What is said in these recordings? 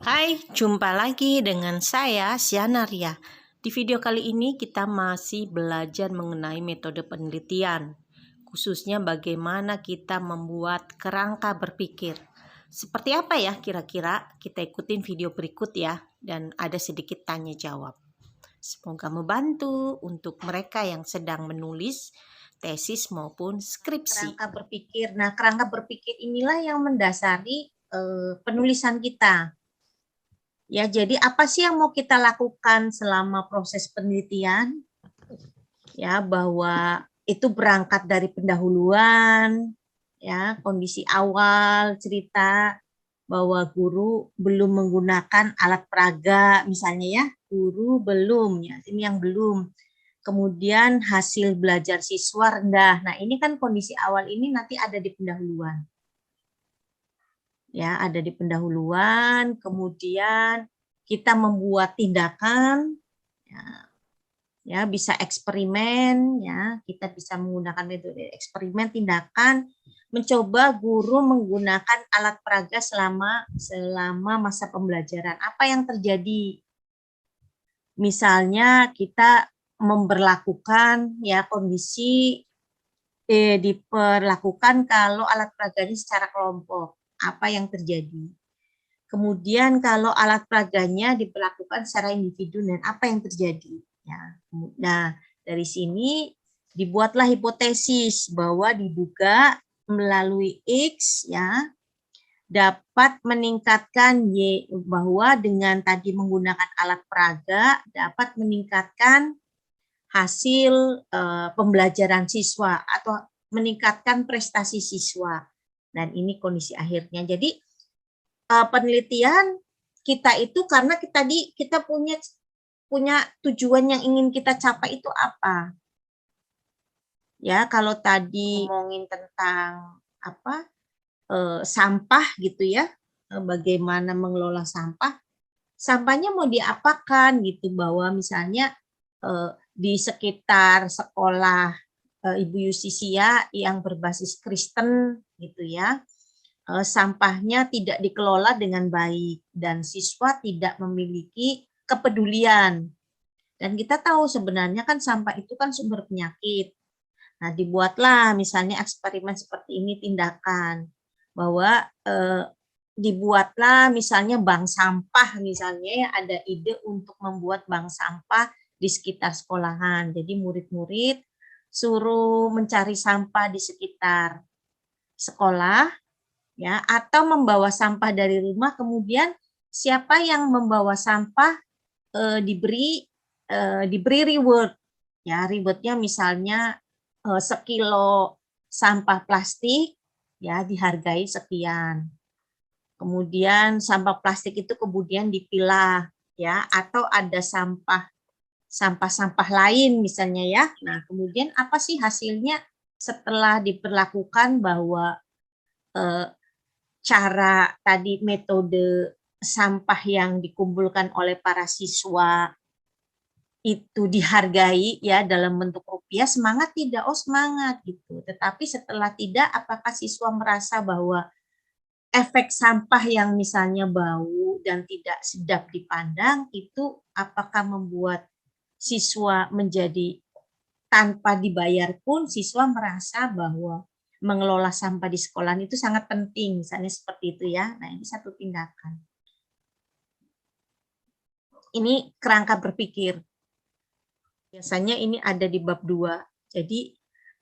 Hai, jumpa lagi dengan saya, Siana Ria. Di video kali ini kita masih belajar mengenai metode penelitian, khususnya bagaimana kita membuat kerangka berpikir. Seperti apa ya kira-kira? Kita ikutin video berikut ya, dan ada sedikit tanya jawab. Semoga membantu untuk mereka yang sedang menulis tesis maupun skripsi. Kerangka berpikir. Nah, kerangka berpikir inilah yang mendasari penulisan kita. Ya, jadi apa sih yang mau kita lakukan selama proses penelitian? Ya, bahwa itu berangkat dari pendahuluan, ya, kondisi awal cerita bahwa guru belum menggunakan alat peraga, misalnya ya, guru belum, ya, ini yang belum. Kemudian hasil belajar siswa rendah. Nah, ini kan kondisi awal ini nanti ada di pendahuluan. Ya, ada di pendahuluan, kemudian kita membuat tindakan, ya bisa eksperimen, ya kita bisa menggunakan metode eksperimen, tindakan, mencoba guru menggunakan alat peraga selama masa pembelajaran. Apa yang terjadi? Misalnya kita memberlakukan ya kondisi diperlakukan kalau alat peraganya secara kelompok. Apa yang terjadi? Kemudian kalau alat peraganya diperlakukan secara individu dan apa yang terjadi? Ya. Nah, dari sini dibuatlah hipotesis bahwa diduga melalui X ya dapat meningkatkan Y, bahwa dengan tadi menggunakan alat peraga dapat meningkatkan hasil pembelajaran siswa atau meningkatkan prestasi siswa. Dan ini kondisi akhirnya. Jadi penelitian kita itu karena kita punya tujuan yang ingin kita capai itu apa? Ya, kalau tadi ngomongin tentang apa sampah gitu ya, bagaimana mengelola sampah, sampahnya mau diapakan gitu, bahwa misalnya di sekitar sekolah Ibu Yustisia yang berbasis Kristen gitu ya, sampahnya tidak dikelola dengan baik dan siswa tidak memiliki kepedulian. Dan kita tahu sebenarnya kan sampah itu kan sumber penyakit. Nah, dibuatlah misalnya eksperimen seperti ini, tindakan bahwa dibuatlah misalnya bank sampah, misalnya ya ada ide untuk membuat bank sampah di sekitar sekolahan. Jadi murid-murid suruh mencari sampah di sekitar sekolah, ya, atau membawa sampah dari rumah, kemudian siapa yang membawa sampah diberi reward, ya, rewardnya misalnya sekilo sampah plastik ya dihargai sekian. Kemudian sampah plastik itu kemudian dipilah ya, atau ada sampah lain misalnya ya. Nah, kemudian apa sih hasilnya setelah diperlakukan bahwa cara tadi metode sampah yang dikumpulkan oleh para siswa itu dihargai ya dalam bentuk rupiah, semangat tidak? Oh semangat gitu. Tetapi setelah tidak, apakah siswa merasa bahwa efek sampah yang misalnya bau dan tidak sedap dipandang itu apakah membuat siswa menjadi tanpa dibayar pun siswa merasa bahwa mengelola sampah di sekolah itu sangat penting, misalnya seperti itu ya. Nah, ini satu tindakan. Ini kerangka berpikir. Biasanya ini ada di bab 2. Jadi,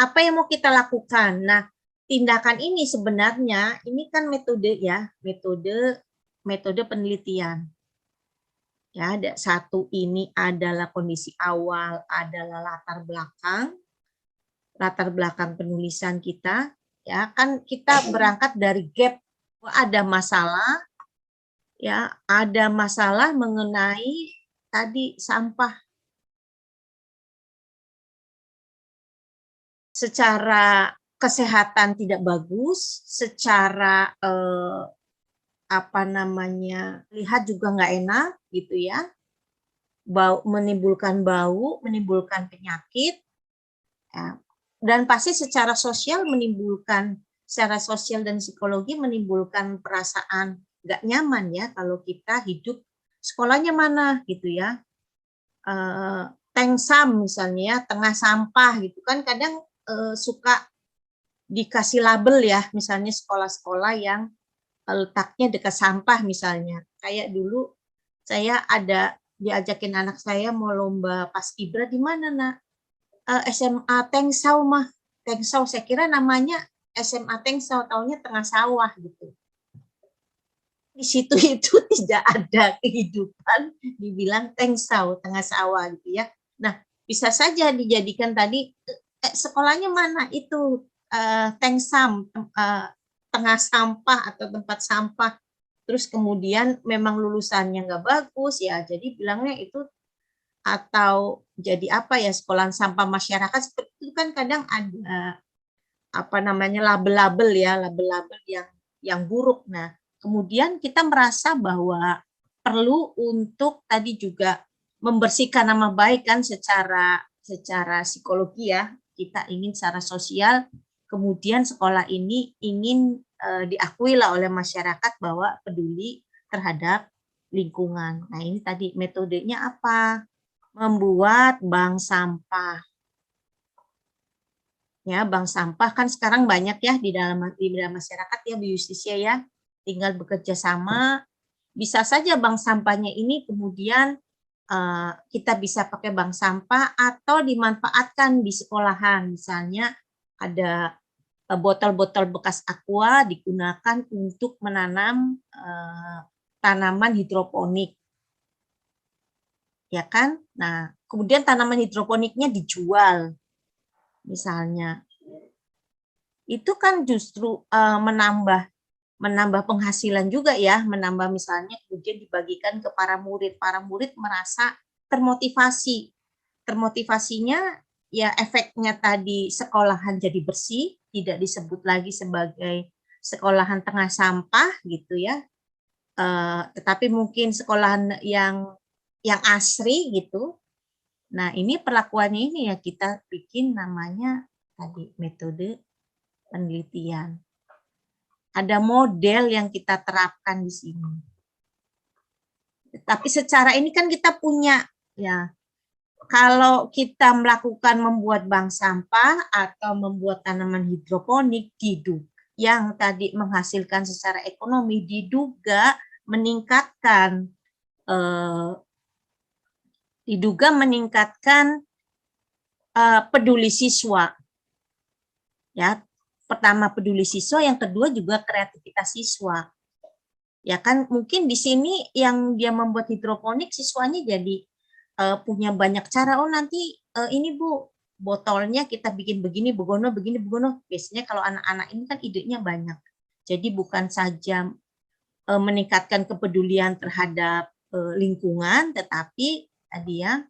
apa yang mau kita lakukan? Nah, tindakan ini sebenarnya, ini kan metode ya, metode penelitian. Ya, ada satu ini adalah kondisi awal, adalah latar belakang penulisan kita. Ya, kan kita berangkat dari gap, ada masalah, ya, ada masalah mengenai tadi sampah. Secara kesehatan tidak bagus, secara apa namanya, lihat juga nggak enak gitu ya, menimbulkan bau, menimbulkan penyakit, ya. Dan pasti secara sosial dan psikologi menimbulkan perasaan nggak nyaman ya kalau kita hidup sekolahnya mana gitu ya. Tengsam misalnya ya, tengah sampah gitu kan kadang suka dikasih label ya, misalnya sekolah-sekolah yang letaknya dekat sampah misalnya. Kayak dulu saya ada diajakin anak saya mau lomba paskibra di mana nak? SMA Tengsau mah. Tengsau saya kira namanya SMA Tengsau, taunya tengah sawah gitu. Di situ itu tidak ada kehidupan, dibilang Tengsau, tengah sawah gitu ya. Nah, bisa saja dijadikan tadi sekolahnya mana itu Tengsam, tengah sampah atau tempat sampah. Terus kemudian memang lulusannya nggak bagus ya, jadi bilangnya itu atau jadi apa ya sekolah sampah masyarakat seperti itu kan kadang ada apa namanya label-label ya, label-label yang buruk. Nah, kemudian kita merasa bahwa perlu untuk tadi juga membersihkan nama baik kan secara psikologi ya. Kita ingin secara sosial, kemudian sekolah ini ingin diakui lah oleh masyarakat bahwa peduli terhadap lingkungan. Nah, ini tadi metodenya apa? Membuat bank sampah. Ya, bank sampah kan sekarang banyak ya di dalam masyarakat ya Bu Justisia ya. Tinggal bekerja sama, bisa saja bank sampahnya ini kemudian kita bisa pakai bank sampah atau dimanfaatkan di sekolahan. Misalnya ada botol-botol bekas aqua digunakan untuk menanam tanaman hidroponik. Ya kan? Nah, kemudian tanaman hidroponiknya dijual. Misalnya itu kan justru menambah penghasilan juga ya, menambah misalnya kemudian dibagikan ke para murid merasa termotivasi. Termotivasinya ya efeknya tadi sekolahan jadi bersih, tidak disebut lagi sebagai sekolahan tengah sampah gitu ya, tetapi mungkin sekolahan yang asri gitu. Nah, ini perlakuannya ini ya kita bikin namanya tadi metode penelitian. Ada model yang kita terapkan di sini. Tapi secara ini kan kita punya ya. Kalau kita melakukan membuat bank sampah atau membuat tanaman hidroponik yang tadi menghasilkan secara ekonomi diduga meningkatkan peduli siswa. Ya, pertama peduli siswa, yang kedua juga kreativitas siswa. Ya kan mungkin di sini yang dia membuat hidroponik siswanya jadi punya banyak cara. Oh nanti ini Bu, botolnya kita bikin begini, begono, begini, begono. Biasanya kalau anak-anak ini kan idenya banyak. Jadi bukan saja meningkatkan kepedulian terhadap lingkungan, tetapi tadi ya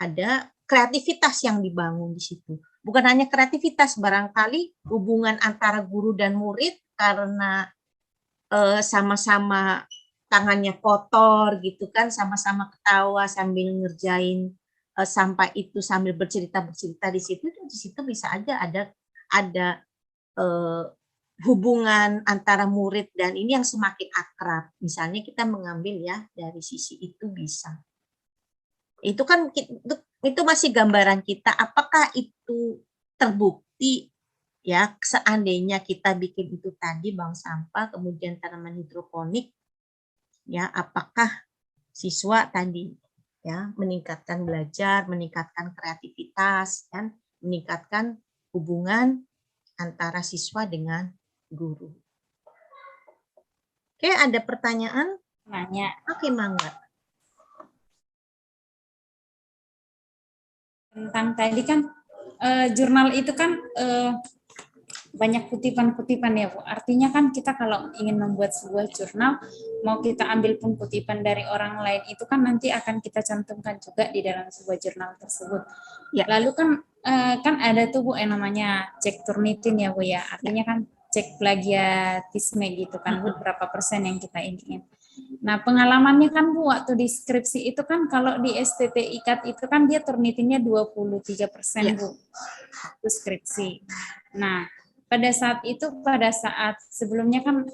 ada kreativitas yang dibangun di situ. Bukan hanya kreativitas, barangkali hubungan antara guru dan murid karena sama-sama tangannya kotor gitu kan, sama-sama ketawa sambil ngerjain sampah itu sambil bercerita di situ bisa aja ada hubungan antara murid dan ini yang semakin akrab. Misalnya kita mengambil ya dari sisi itu bisa. Itu kan itu masih gambaran kita apakah itu terbukti ya seandainya kita bikin itu tadi bank sampah kemudian tanaman hidroponik ya apakah siswa tadi ya meningkatkan belajar, meningkatkan kreativitas dan meningkatkan hubungan antara siswa dengan guru. Oke, ada pertanyaan? Nanya. Oke, mangga. Tentang tadi kan jurnal itu kan banyak kutipan-kutipan ya Bu. Artinya kan kita kalau ingin membuat sebuah jurnal, mau kita ambil pun kutipan dari orang lain itu kan nanti akan kita cantumkan juga di dalam sebuah jurnal tersebut. Ya. Lalu kan ada tuh Bu yang namanya cek Turnitin ya Bu ya. Artinya kan cek plagiatisme gitu kan Bu, berapa persen yang kita ingin. Nah, pengalamannya kan Bu, waktu di skripsi itu kan kalau di STT IKAT itu kan dia Turnitinnya 23% Bu, itu skripsi. Nah, pada saat sebelumnya kan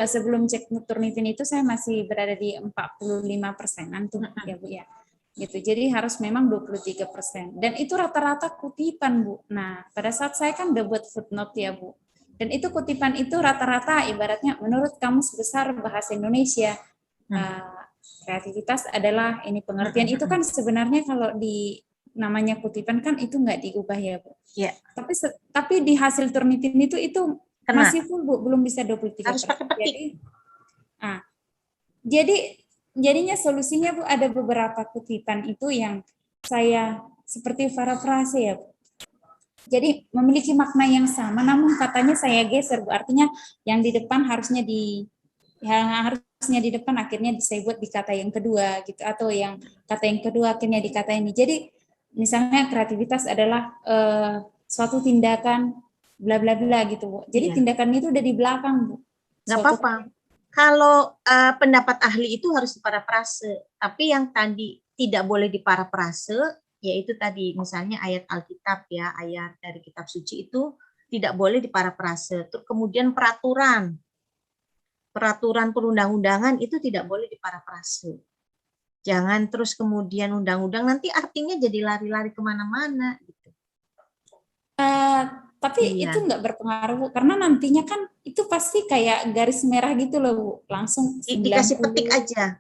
sebelum cek Turnitin itu saya masih berada di 45%-an tuh ya Bu ya. Gitu. Jadi harus memang 23%. Dan itu rata-rata kutipan Bu. Nah, pada saat saya kan udah buat footnote ya Bu. Dan itu kutipan itu rata-rata ibaratnya menurut Kamus Besar Bahasa Indonesia. Kreativitas adalah ini pengertian itu kan sebenarnya kalau di namanya kutipan kan itu nggak diubah ya Bu. Ya. Tapi di hasil Turnitin itu Kena. masih full Bu, belum bisa 23%. Harus pakai petik. Jadi jadinya solusinya Bu ada beberapa kutipan itu yang saya seperti parafrase ya Bu. Jadi memiliki makna yang sama namun katanya saya geser Bu. Artinya yang di depan harusnya di depan akhirnya saya buat di kata yang kedua gitu, atau yang kata yang kedua akhirnya di kata ini. Jadi misalnya kreativitas adalah suatu tindakan bla bla bla gitu Bu. Jadi tindakan itu udah di belakang Bu. Nggak apa-apa. Kalau pendapat ahli itu harus diparafrase, tapi yang tadi tidak boleh diparafrase, yaitu tadi misalnya ayat Alkitab ya, ayat dari kitab suci itu tidak boleh diparafrase. Terus kemudian peraturan perundang-undangan itu tidak boleh diparafrase. Jangan terus kemudian undang-undang nanti artinya jadi lari-lari kemana-mana. Gitu. Tapi itu nggak berpengaruh Bu, karena nantinya kan itu pasti kayak garis merah gitu loh Bu, langsung 90. Dikasih petik aja.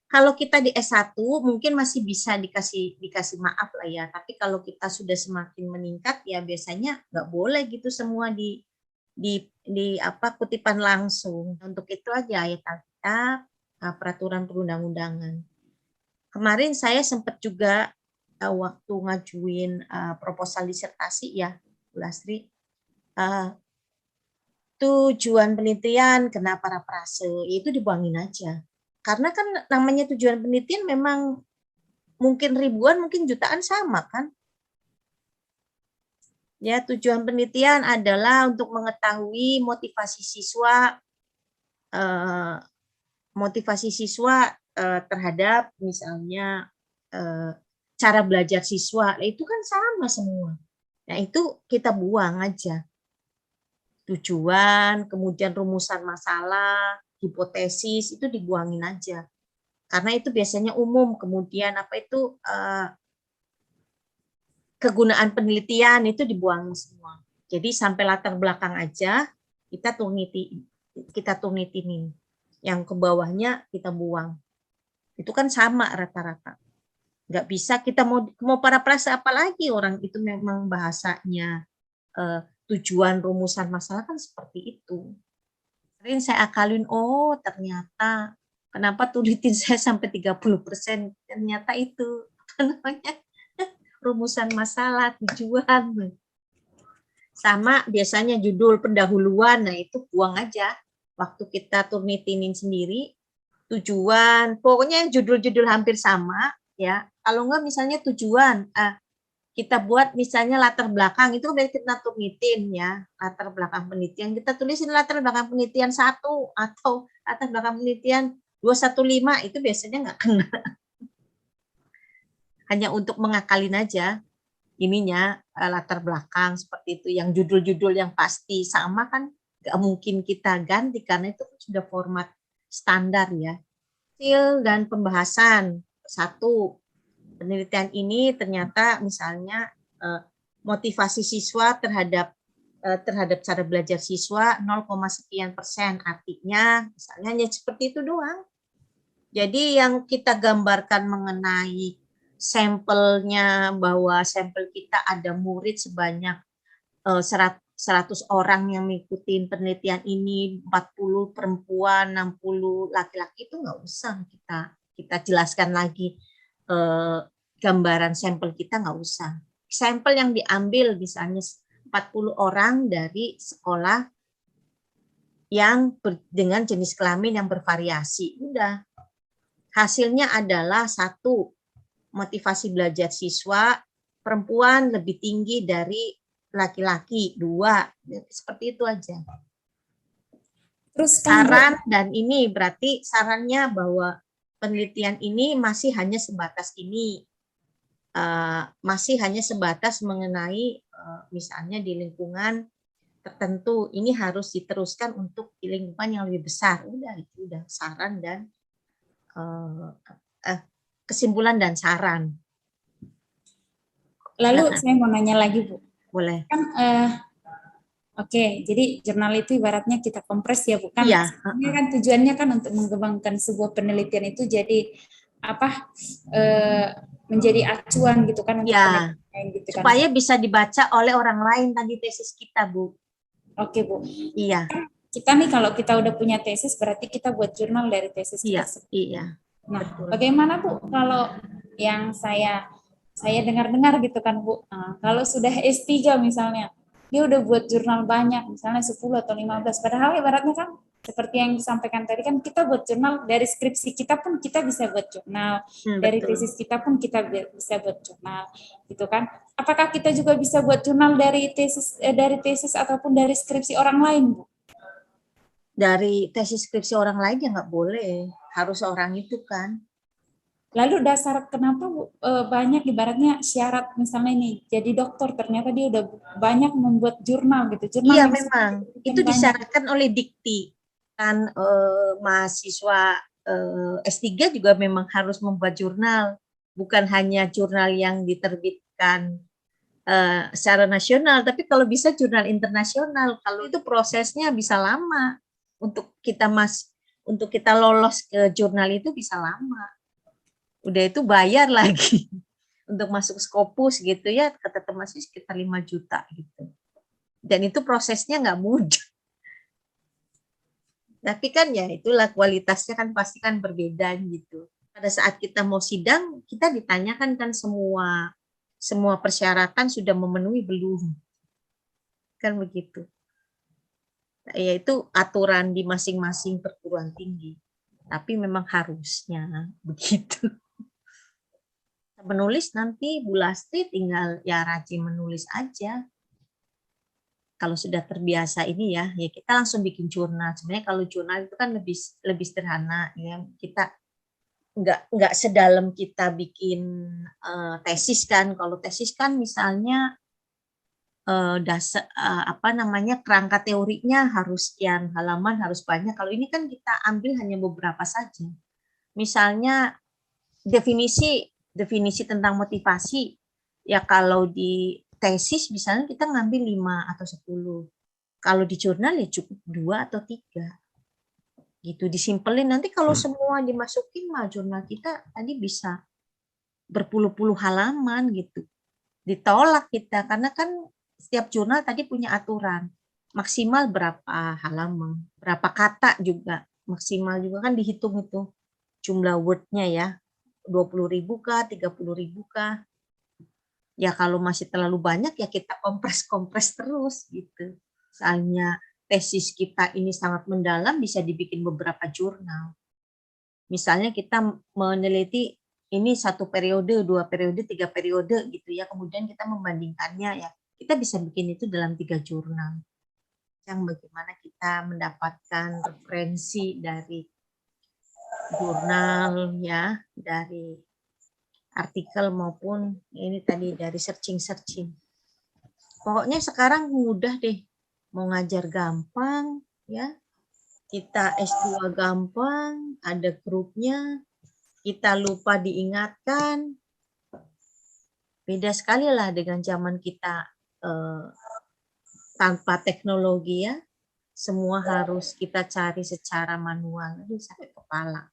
Kalau kita di S1 mungkin masih bisa dikasih maaf lah ya, tapi kalau kita sudah semakin meningkat ya biasanya nggak boleh gitu semua di kutipan langsung. Untuk itu aja ayat Alkitab, peraturan perundang-undangan. Kemarin saya sempat juga waktu ngajuin proposal disertasi ya, Bu Lastri, tujuan penelitian kena parafrase itu dibuangin aja. Karena kan namanya tujuan penelitian memang mungkin ribuan, mungkin jutaan sama kan. Ya, tujuan penelitian adalah untuk mengetahui motivasi siswa terhadap misalnya cara belajar siswa. Itu kan sama semua. Nah, itu kita buang aja. Tujuan, kemudian rumusan masalah, hipotesis itu dibuangin aja. Karena itu biasanya umum. Kemudian kegunaan penelitian itu dibuangin semua. Jadi sampai latar belakang aja kita turnitinin. Yang ke bawahnya kita buang. Itu kan sama rata-rata. Nggak bisa kita mau parafrase apa lagi, orang itu memang bahasanya tujuan rumusan masalah kan seperti itu. Sering saya akalin, oh ternyata kenapa tulitin saya sampai 30%, ternyata itu apa namanya rumusan masalah, tujuan. Sama biasanya judul pendahuluan, nah itu buang aja. Waktu kita turnitinin sendiri, tujuan, pokoknya judul-judul hampir sama, ya. Kalau enggak misalnya tujuan, kita buat misalnya latar belakang, itu udah kita turnitin ya, latar belakang penelitian, kita tulisin latar belakang penelitian 1 atau latar belakang penelitian 215, itu biasanya nggak kena. Hanya untuk mengakalin aja ininya latar belakang seperti itu, yang judul-judul yang pasti sama kan nggak mungkin kita ganti karena itu sudah format standar ya. Hasil dan pembahasan. 1, penelitian ini ternyata misalnya motivasi siswa terhadap cara belajar siswa 0, sekian %, artinya misalnya hanya seperti itu doang. Jadi yang kita gambarkan mengenai sampelnya, bahwa sampel kita ada murid sebanyak 100 orang yang mengikuti penelitian ini, 40 perempuan, 60 laki-laki, itu nggak usah kita jelaskan lagi gambaran sampel kita, nggak usah. Sampel yang diambil misalnya 40 orang dari sekolah yang dengan jenis kelamin yang bervariasi, udah. Hasilnya adalah 1, motivasi belajar siswa perempuan lebih tinggi dari laki-laki, 2, seperti itu aja. Terus saran, dan ini berarti sarannya bahwa penelitian ini masih hanya sebatas ini, masih hanya sebatas mengenai misalnya di lingkungan tertentu, ini harus diteruskan untuk di lingkungan yang lebih besar. Udah, itu udah saran dan kesimpulan dan saran. Lalu Silakan. saya mau nanya lagi, Bu. Boleh. Kan Oke, jadi jurnal itu ibaratnya kita kompres ya, bukan? Iya. Ini kan tujuannya kan untuk mengembangkan sebuah penelitian itu jadi apa? Menjadi acuan gitu kan untuk Ya, penelitian gitu kan. supaya bisa dibaca oleh orang lain tadi tesis kita, Bu. Oke, Bu. Iya. Kita nih kalau kita udah punya tesis berarti kita buat jurnal dari tesis Iya, tersebut. iya. Nah, Betul. bagaimana Bu kalau yang saya dengar-dengar gitu kan, Bu. Nah, kalau sudah S3 misalnya, dia udah buat jurnal banyak, misalnya 10 atau 15. Padahal ibaratnya kan seperti yang disampaikan tadi kan kita buat jurnal dari skripsi kita pun kita bisa buat jurnal, dari Betul. tesis kita pun kita bisa buat jurnal, gitu kan? Apakah kita juga bisa buat jurnal dari tesis ataupun dari skripsi orang lain, Bu? Dari tesis skripsi orang lain ya nggak boleh, harus orang itu kan. Lalu dasar kenapa banyak ibaratnya syarat misalnya nih jadi dokter ternyata dia udah banyak membuat jurnal gitu. Jurnal Iya yang memang itu banyak. disyaratkan oleh dikti kan, mahasiswa S3 juga memang harus membuat jurnal, bukan hanya jurnal yang diterbitkan secara nasional, tapi kalau bisa jurnal internasional. Kalau itu prosesnya bisa lama untuk kita lolos ke jurnal itu bisa lama. Udah itu bayar lagi untuk masuk Scopus gitu ya, kata teman sih sekitar 5 juta gitu. Dan itu prosesnya nggak mudah. Tapi kan ya itulah kualitasnya kan pasti kan berbeda gitu. Pada saat kita mau sidang, kita ditanyakan kan semua persyaratan sudah memenuhi belum. Kan begitu. Yaitu aturan di masing-masing perguruan tinggi. Tapi memang harusnya begitu. Menulis nanti Bu Lastri tinggal ya rajin menulis aja. Kalau sudah terbiasa ini ya kita langsung bikin jurnal. Sebenarnya kalau jurnal itu kan lebih sederhana ya. Kita nggak sedalam kita bikin tesis kan. Kalau tesis kan misalnya kerangka teorinya harus sekian halaman, harus banyak. Kalau ini kan kita ambil hanya beberapa saja. Misalnya definisi tentang motivasi, ya kalau di tesis misalnya kita ngambil 5 atau 10. Kalau di jurnal ya cukup 2 atau 3. Gitu, disimpelin. Nanti kalau semua dimasukin mah jurnal kita tadi bisa berpuluh-puluh halaman gitu. Ditolak kita, karena kan setiap jurnal tadi punya aturan. Maksimal berapa halaman, berapa kata juga. Maksimal juga kan dihitung itu jumlah word-nya ya. 20.000 kah, 30.000 kah. Ya kalau masih terlalu banyak ya kita kompres terus gitu. Misalnya tesis kita ini sangat mendalam bisa dibikin beberapa jurnal. Misalnya kita meneliti ini 1 periode, 2 periode, 3 periode gitu ya. Kemudian kita membandingkannya ya. Kita bisa bikin itu dalam 3 jurnal. Yang bagaimana kita mendapatkan referensi dari jurnal ya, dari artikel maupun ini tadi dari searching. Pokoknya sekarang mudah deh, mau ngajar gampang ya, kita S2 gampang, ada grupnya, kita lupa diingatkan. Beda sekali lah dengan zaman kita tanpa teknologi ya, semua harus kita cari secara manual, aduh sakit kepala.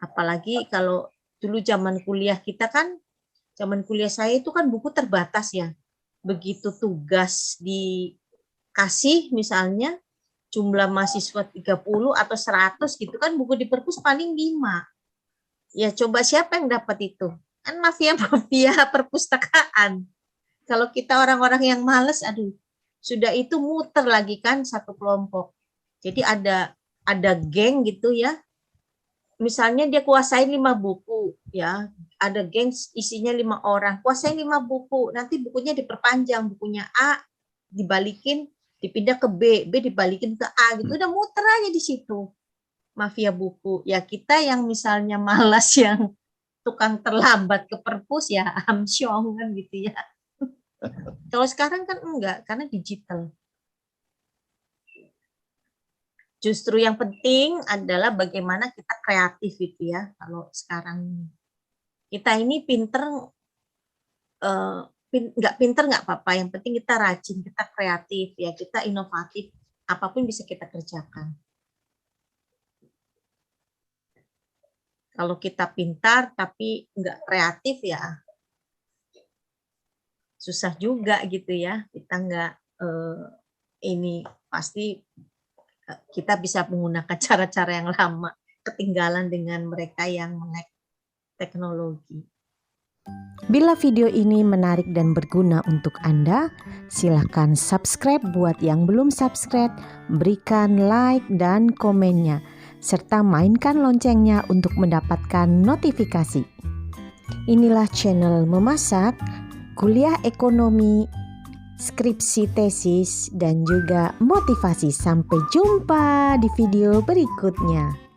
Apalagi kalau dulu zaman kuliah kita kan, zaman kuliah saya itu kan buku terbatas ya. Begitu tugas dikasih misalnya, jumlah mahasiswa 30 atau 100 gitu kan, buku di perpus paling 5. Ya coba siapa yang dapat itu? Kan mafia perpustakaan. Kalau kita orang-orang yang males, aduh, sudah itu muter lagi kan satu kelompok. Jadi ada geng gitu ya. Misalnya dia kuasain 5 buku ya, ada geng isinya 5 orang, kuasain 5 buku, nanti bukunya diperpanjang, bukunya A dibalikin, dipindah ke B, B dibalikin ke A gitu, udah muter aja di situ. Mafia buku. Ya kita yang misalnya malas, yang tukang terlambat ke perpus ya amsyong kan gitu ya. Kalau sekarang kan enggak, karena digital. Justru yang penting adalah bagaimana kita kreatif gitu ya. Kalau sekarang kita ini nggak pinter nggak apa-apa, yang penting kita rajin, kita kreatif ya, kita inovatif, apapun bisa kita kerjakan. Kalau kita pintar tapi nggak kreatif ya susah juga gitu ya. Kita nggak ini pasti kita bisa menggunakan cara-cara yang lama, ketinggalan dengan mereka yang melek teknologi. Bila video ini menarik dan berguna untuk Anda, silakan subscribe buat yang belum subscribe, berikan like dan komennya, serta mainkan loncengnya untuk mendapatkan notifikasi. Inilah channel memasak, kuliah ekonomi, skripsi tesis, dan juga motivasi. Sampai jumpa di video berikutnya.